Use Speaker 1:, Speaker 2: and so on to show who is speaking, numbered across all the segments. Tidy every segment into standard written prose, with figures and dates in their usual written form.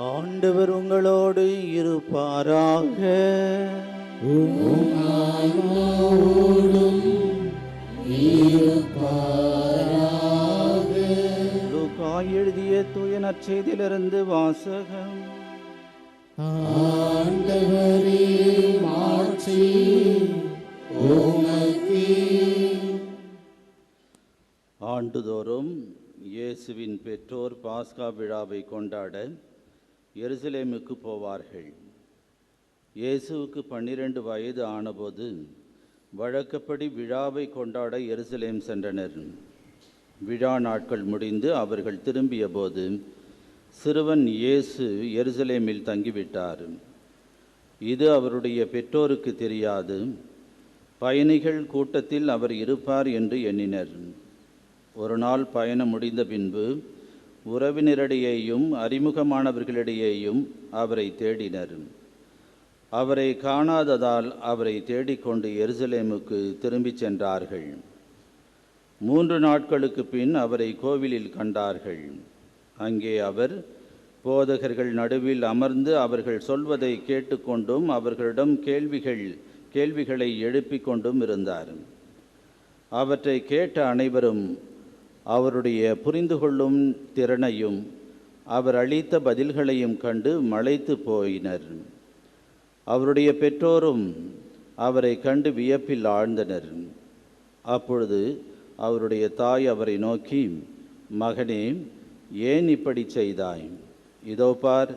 Speaker 1: ஆண்டவர் உங்களோடு இருப்பாராக. லூக்கா எழுதிய தூய நற்செய்தியிலிருந்து வாசகம்.
Speaker 2: ஆண்டவரே மாட்சி உமக்கே.
Speaker 1: ஆண்டுதோறும் இயேசுவின் பெற்றோர் பாஸ்கா விழாவை கொண்டாட எருசலேமுக்கு போவார்கள். இயேசுவுக்கு 12 வயது ஆனபோது வழக்கப்படி விழாவை கொண்டாட எருசலேம் சென்றனர். விழா நாட்கள் முடிந்து அவர்கள் திரும்பிய போது சிறுவன் இயேசு எருசலேமில் தங்கிவிட்டார். இது அவருடைய பெற்றோருக்கு தெரியாது. பயணிகள் கூட்டத்தில் அவர் இருப்பார் என்று எண்ணினர். ஒரு நாள் பயணம் முடிந்த பின்பு உறவினரிடையேயும் அறிமுகமானவர்களிடையேயும் அவரை தேடினர். அவரை காணாததால் அவரை தேடிக்கொண்டு எருசலேமுக்கு திரும்பிச் சென்றார்கள். 3 நாட்களுக்கு பின் அவரை கோவிலில் கண்டார்கள். அங்கே அவர் போதகர்கள் நடுவில் அமர்ந்து அவர்கள் சொல்வதை கேட்டுக்கொண்டும் அவர்களிடம் கேள்விகளை எழுப்பிக் கொண்டும் இருந்தார். அவற்றை கேட்ட அனைவரும் அவருடைய புரிந்து கொள்ளும் திறனையும் அவர் அளித்த பதில்களையும் கண்டு மலைத்து போயினர். அவருடைய பெற்றோரும் அவரை கண்டு வியப்பில் ஆழ்ந்தனர். அப்பொழுது அவருடைய தாய் அவரை நோக்கி, மகனே, ஏன் இப்படி செய்தாய்? இதோ பார்,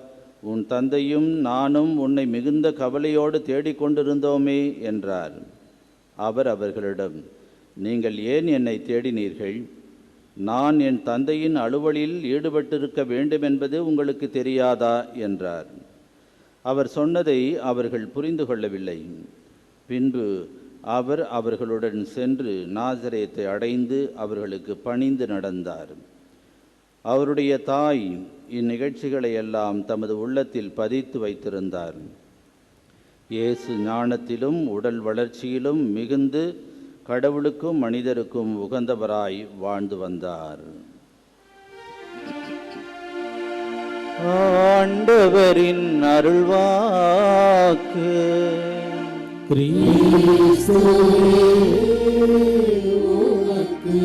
Speaker 1: உன் தந்தையும் நானும் உன்னை மிகுந்த கவலையோடு தேடிக்கொண்டிருந்தோமே என்றார். அவர் அவர்களிடம், நீங்கள் ஏன் என்னை தேடினீர்கள்? நான் என் தந்தையின் அலுவலில் ஈடுபட்டிருக்க வேண்டுமென்பது உங்களுக்கு தெரியாதா என்றார். அவர் சொன்னதை அவர்கள் புரிந்து கொள்ளவில்லை. பின்பு அவர் அவர்களுடன் சென்று நாசரேத்தை அடைந்து அவர்களுக்கு பணிந்து நடந்தார். அவருடைய தாய் இந்நிகழ்ச்சிகளை எல்லாம் தமது உள்ளத்தில் பதித்து வைத்திருந்தார். இயேசு ஞானத்திலும் உடல் வளர்ச்சியிலும் மிகுந்து கடவுளுக்கும் மனிதருக்கும் உகந்தவராய் வாழ்ந்து வந்தார். ஆண்டவரின் அருள்வாக்கு.
Speaker 2: கிறிஸ்துவே உமக்கு